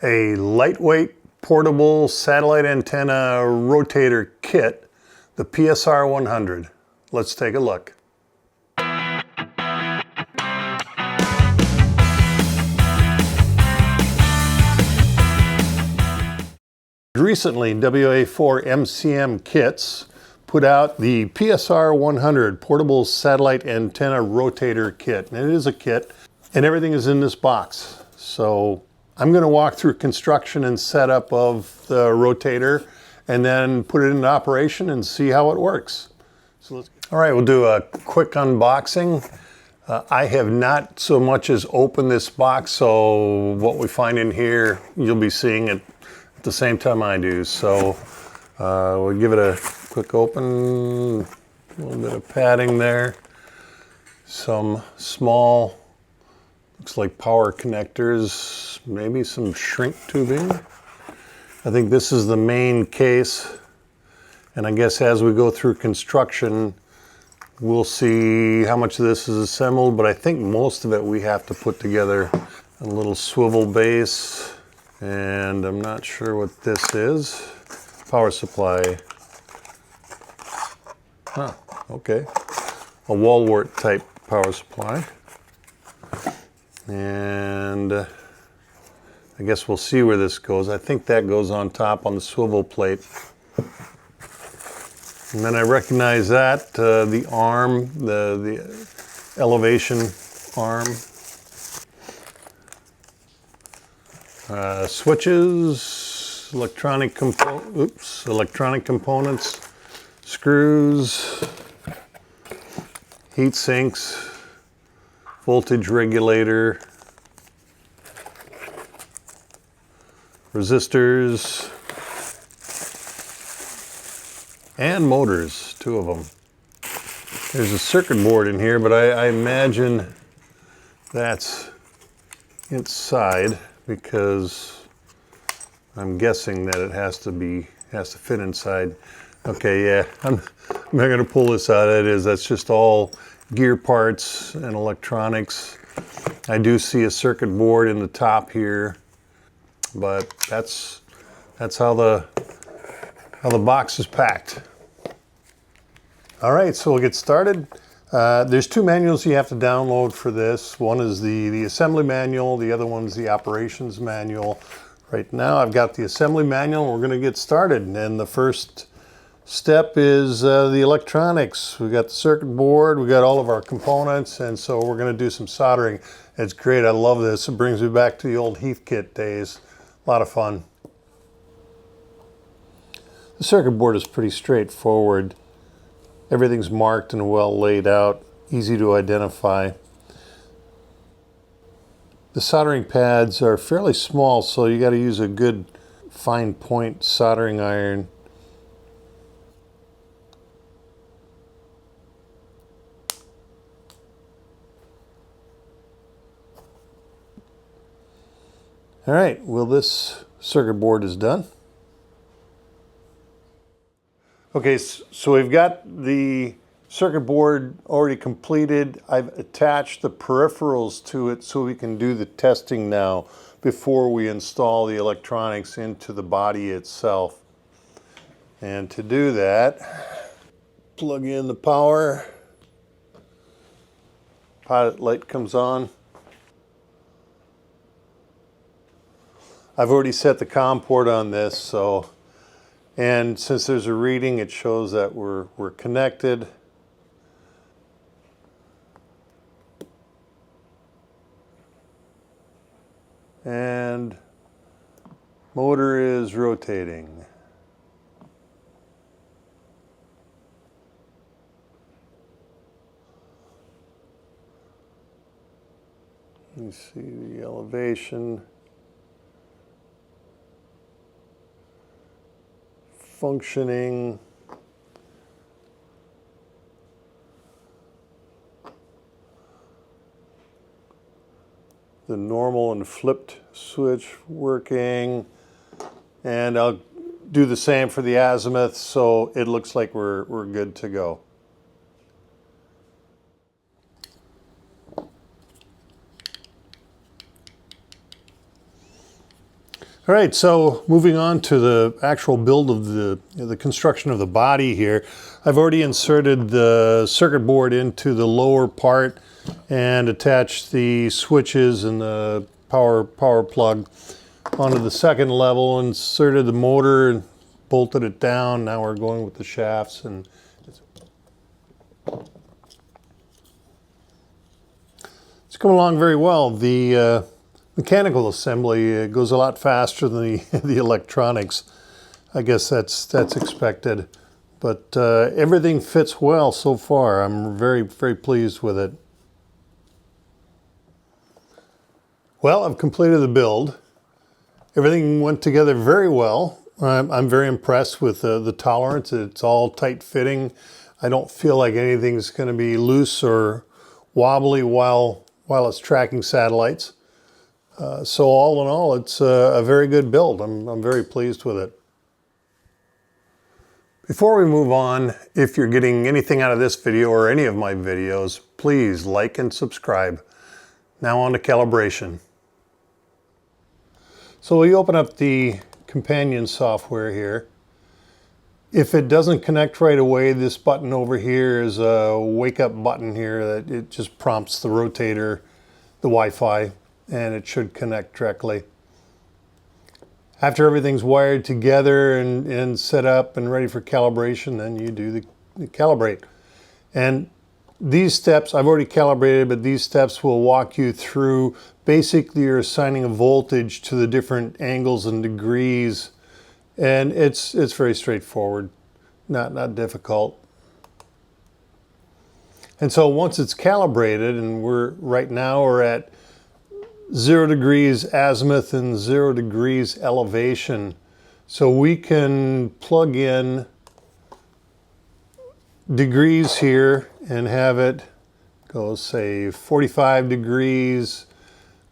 a lightweight portable satellite antenna rotator kit, the PSR-100. Let's take a look. Recently, WA4MCM Kits put out the PSR-100 portable satellite antenna rotator kit. And it is a kit, and everything is in this box. So I'm going to walk through construction and setup of the rotator and then put it into operation and see how it works. All right, we'll do a quick unboxing. I have not so much as opened this box, so what we find in here, you'll be seeing it at the same time I do. So we'll give it a quick open, a little bit of padding there, some small, looks like power connectors, maybe some shrink tubing. I think this is the main case, and I guess as we go through construction, we'll see how much of this is assembled, but I think most of it we have to put together. A little swivel base, and I'm not sure what this is. Power supply. Huh, okay. A wall wart type power supply. And I guess we'll see where this goes. I think that goes on top on the swivel plate. And then I recognize that, the arm, the elevation arm. Switches, electronic components, screws, heat sinks, voltage regulator, resistors, and motors, two of them. There's a circuit board in here, but I imagine that's inside because I'm guessing that it has to fit inside. Okay, yeah, I'm not gonna pull this out. That's just all gear parts and electronics. I do see a circuit board in the top here, but that's how the box is packed. All right, so we'll get started. There's two manuals you have to download for this. One is the assembly manual, the other one's the operations manual. Right now I've got the assembly manual, and we're gonna get started. And the first step is the electronics. We've got the circuit board, we've got all of our components, and so we're gonna do some soldering. It's great, I love this. It brings me back to the old Heathkit days. A lot of fun. The circuit board is pretty straightforward. Everything's marked and well laid out, easy to identify. The soldering pads are fairly small, so you got to use a good fine point soldering iron. All right, well, this circuit board is done. Okay, so we've got the circuit board already completed. I've attached the peripherals to it so we can do the testing now before we install the electronics into the body itself. And to do that, plug in the power. Pilot light comes on. I've already set the COM port on this, and since there's a reading, it shows that we're connected. And motor is rotating. You see the elevation. Functioning. The normal and flipped switch working. And I'll do the same for the azimuth, so it looks like we're good to go. All right, so moving on to the actual build of the construction of the body here. I've already inserted the circuit board into the lower part and attached the switches and the power plug onto the second level, inserted the motor and bolted it down. Now we're going with the shafts, and it's coming along very well. The mechanical assembly goes a lot faster than the electronics. I guess that's expected, but everything fits well so far. I'm very pleased with it. Well, I've completed the build. Everything went together very well. I'm very impressed with the tolerance. It's all tight fitting. I don't feel like anything's going to be loose or wobbly while it's tracking satellites. So all in all, it's a very good build. I'm very pleased with it. Before we move on, if you're getting anything out of this video or any of my videos, please like and subscribe. Now on to calibration. So we open up the companion software here. If it doesn't connect right away, this button over here is a wake up button here that it just prompts the rotator, the Wi-Fi, and it should connect directly. After everything's wired together and set up and ready for calibration, then you do the calibrate. And these steps, I've already calibrated, but these steps will walk you through. Basically, you're assigning a voltage to the different angles and degrees, and it's very straightforward, not difficult. And so once it's calibrated, and right now we're at 0 degrees azimuth and 0 degrees elevation. So we can plug in degrees here and have it go, say, 45 degrees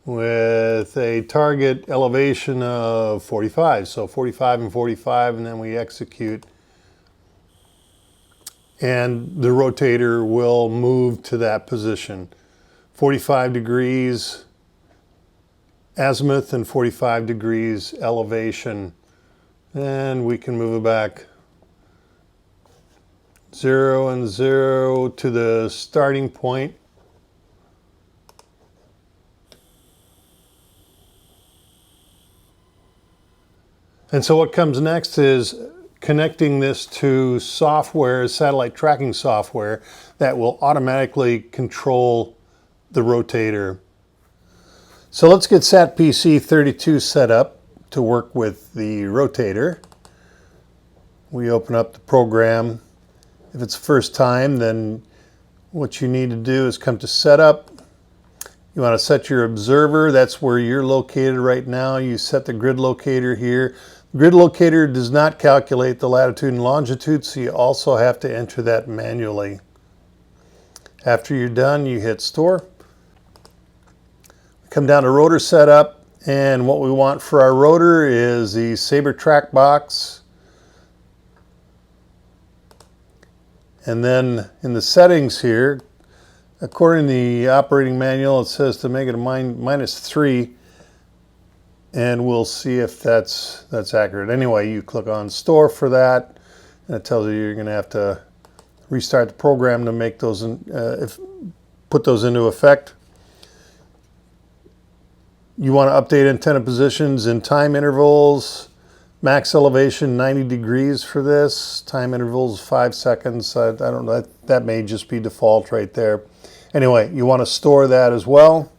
with a target elevation of 45. So 45 and 45, and then we execute. And the rotator will move to that position. 45 degrees azimuth and 45 degrees elevation, and we can move it back 0 and 0 to the starting point. And so what comes next is connecting this to software, satellite tracking software, that will automatically control the rotator. So let's get SatPC32 set up to work with the rotator. We open up the program. If it's the first time, then what you need to do is come to Setup. You want to set your observer. That's where you're located right now. You set the grid locator here. The grid locator does not calculate the latitude and longitude, so you also have to enter that manually. After you're done, you hit Store. Come down to rotor setup, and what we want for our rotor is the Saber track box. And then in the settings here, according to the operating manual, it says to make it a -3, and we'll see if that's accurate. Anyway, you click on Store for that, and it tells you you're going to have to restart the program to make those put those into effect. You want to update antenna positions and time intervals. Max elevation 90 degrees for this. Time intervals 5 seconds. I don't know, that may just be default right there. Anyway, you want to store that as well.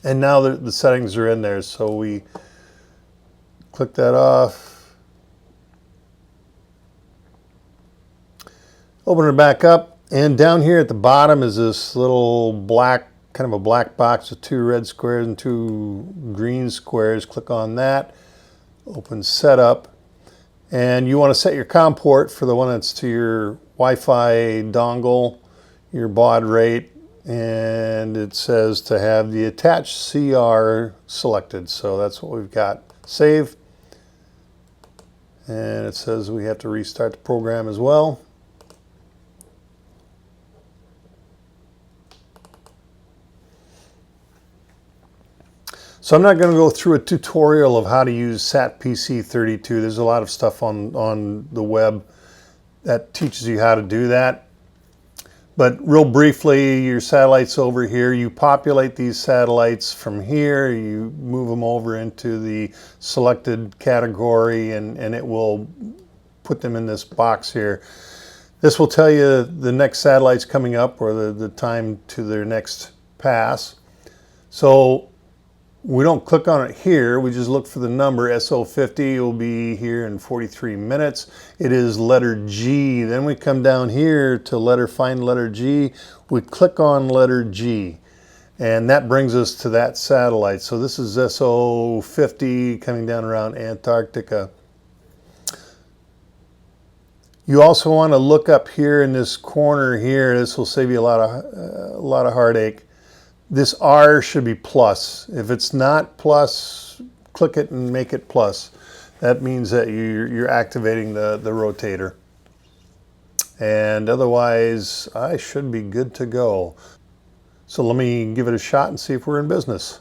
And now the settings are in there, so we click that off. Open it back up, and down here at the bottom is this little black, kind of a black box with 2 red squares and 2 green squares. Click on that, open Setup, and you want to set your COM port for the one that's to your Wi-Fi dongle, your baud rate, and it says to have the attached CR selected, so that's what we've got. Save, and it says we have to restart the program as well. So I'm not going to go through a tutorial of how to use SatPC32. There's a lot of stuff on the web that teaches you how to do that. But real briefly, your satellite's over here. You populate these satellites from here. You move them over into the selected category, and it will put them in this box here. This will tell you the next satellite's coming up, or the time to their next pass. So we don't click on it here, we just look for the number. SO50 will be here in 43 minutes. It is letter G. Then we come down here to find letter G. We click on letter G, and that brings us to that satellite. So this is SO50 coming down around Antarctica. You also want to look up here in this corner here. This will save you a lot of heartache. This R should be plus. If it's not plus, click it and make it plus. That means that you're activating the rotator. And otherwise, I should be good to go. So let me give it a shot and see if we're in business.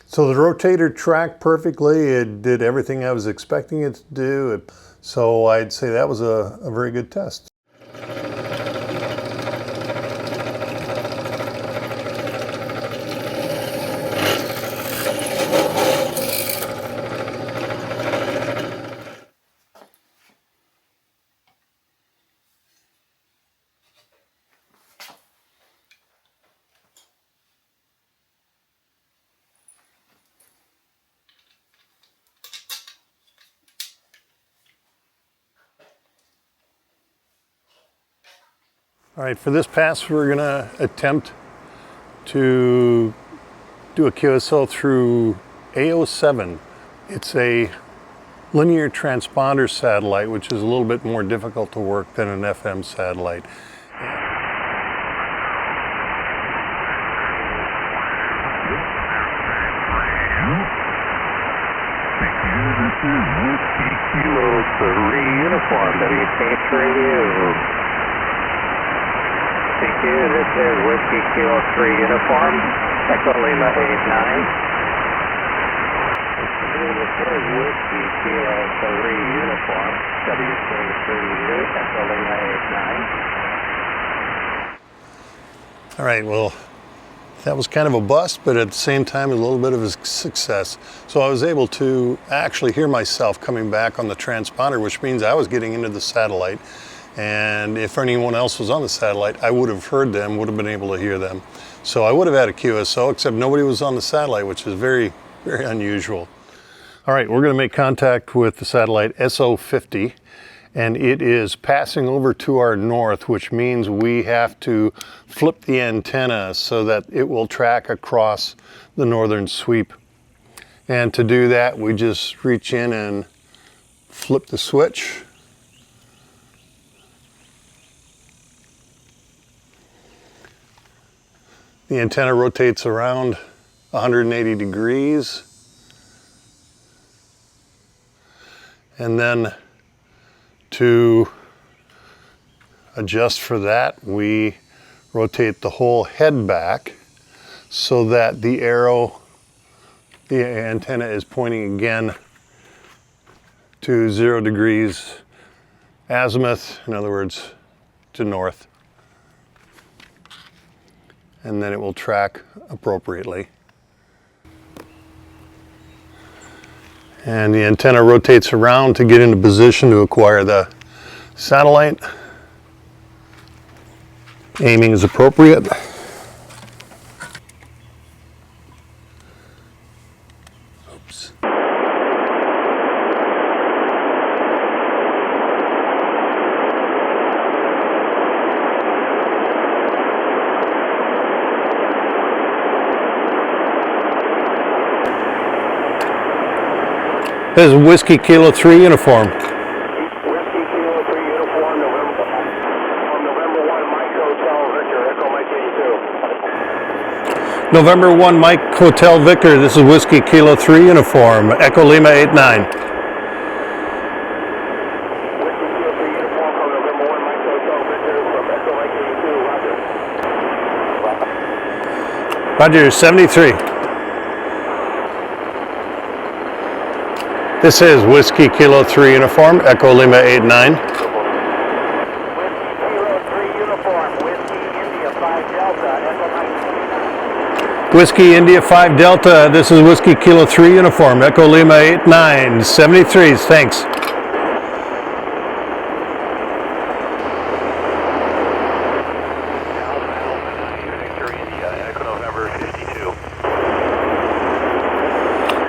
So the rotator tracked perfectly. It did everything I was expecting it to do. So I'd say that was a very good test. All right, for this pass, we're going to attempt to do a QSO through AO7. It's a linear transponder satellite, which is a little bit more difficult to work than an FM satellite. Kilo 3 uniform, WA4MCM Kits. This is Whiskey Kilo 3 uniform, Echo Lima 89. This is Whiskey Kilo 3 uniform, WA4MCM Echo Lima 89. All right, well, that was kind of a bust, but at the same time, a little bit of a success. So I was able to actually hear myself coming back on the transponder, which means I was getting into the satellite. And if anyone else was on the satellite, I would have heard them, would have been able to hear them. So I would have had a QSO, except nobody was on the satellite, which is very, very unusual. All right, we're going to make contact with the satellite SO50, and it is passing over to our north, which means we have to flip the antenna so that it will track across the northern sweep. And to do that, we just reach in and flip the switch. The antenna rotates around 180 degrees. And then to adjust for that, we rotate the whole head back so that the antenna is pointing again to 0 degrees azimuth, in other words, to north. And then it will track appropriately. And the antenna rotates around to get into position to acquire the satellite. Aiming is appropriate. Oops. This is Whiskey Kilo 3 uniform. Whiskey Kilo 3 uniform, November 1, Mike Hotel, Victor, Echo Mike 82. November 1 Mike Hotel Victor, this is Whiskey Kilo 3 uniform, Echo Lima 89. Whiskey Kilo 3 uniform from November 1 Mike Hotel Victor from Echo Lake 82, roger. Roger, 73. This is Whiskey Kilo 3 uniform, Echo Lima 89. Whiskey Kilo 3 uniform, Whiskey India 5 Delta, Echo 19. Whiskey India 5 Delta, this is Whiskey Kilo 3 uniform, Echo Lima 89, 73s, thanks.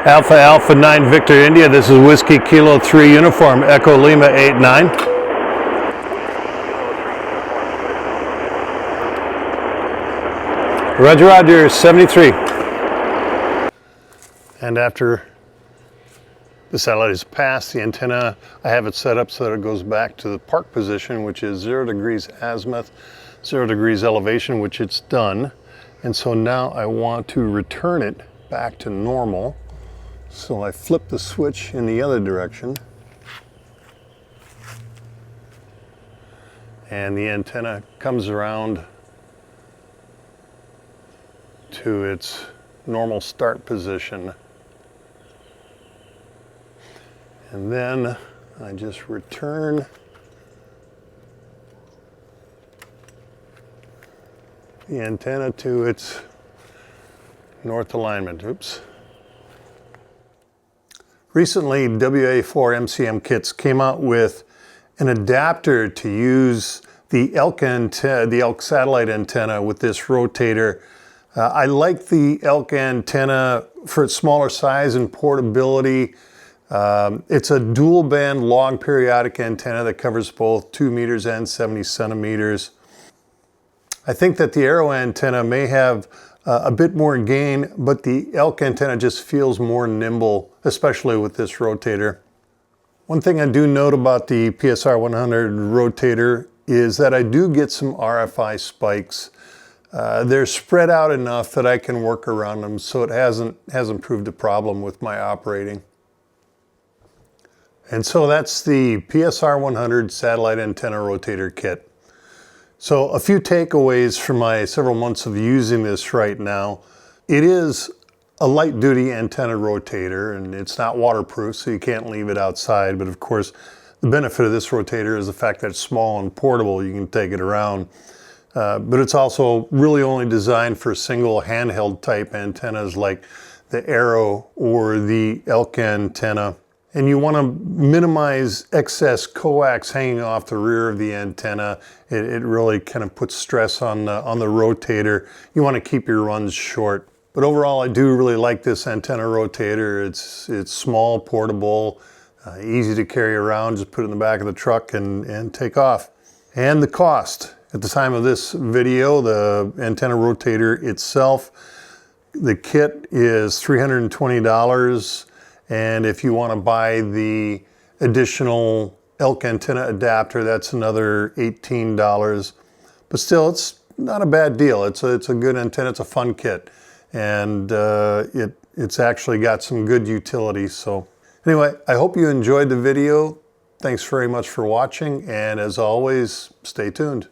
Alpha Alpha 9 Victor India, this is Whiskey Kilo 3 uniform, Echo Lima 89. Roger, roger, 73. And after the satellite is passed, the antenna, I have it set up so that it goes back to the park position, which is 0 degrees azimuth, 0 degrees elevation, which it's done. And so now I want to return it back to normal. So I flip the switch in the other direction. And the antenna comes around to its normal start position. And then I just return the antenna to its north alignment. Oops. Recently, WA4MCM Kits came out with an adapter to use the elk satellite antenna with this rotator. I like the elk antenna for its smaller size and portability. It's a dual band long periodic antenna that covers both 2 meters and 70 centimeters. I think that the arrow antenna may have a bit more gain, but the elk antenna just feels more nimble, especially with this rotator. One thing I do note about the PSR-100 rotator is that I do get some RFI spikes. They're spread out enough that I can work around them, so it hasn't proved a problem with my operating. And so that's the PSR-100 satellite antenna rotator kit. So a few takeaways from my several months of using this right now. It is a light duty antenna rotator and it's not waterproof, so you can't leave it outside. But of course, the benefit of this rotator is the fact that it's small and portable. You can take it around. But it's also really only designed for single handheld type antennas like the arrow or the elk antenna. And you want to minimize excess coax hanging off the rear of the antenna. It really kind of puts stress on the rotator. You want to keep your runs short. But overall, I do really like this antenna rotator. It's small, portable, easy to carry around. Just put it in the back of the truck and take off. And the cost. At the time of this video, the antenna rotator itself, the kit is $320. And if you want to buy the additional elk antenna adapter, that's another $18. But still, it's not a bad deal. It's a good antenna. It's a fun kit. And it's actually got some good utility. So anyway, I hope you enjoyed the video. Thanks very much for watching. And as always, stay tuned.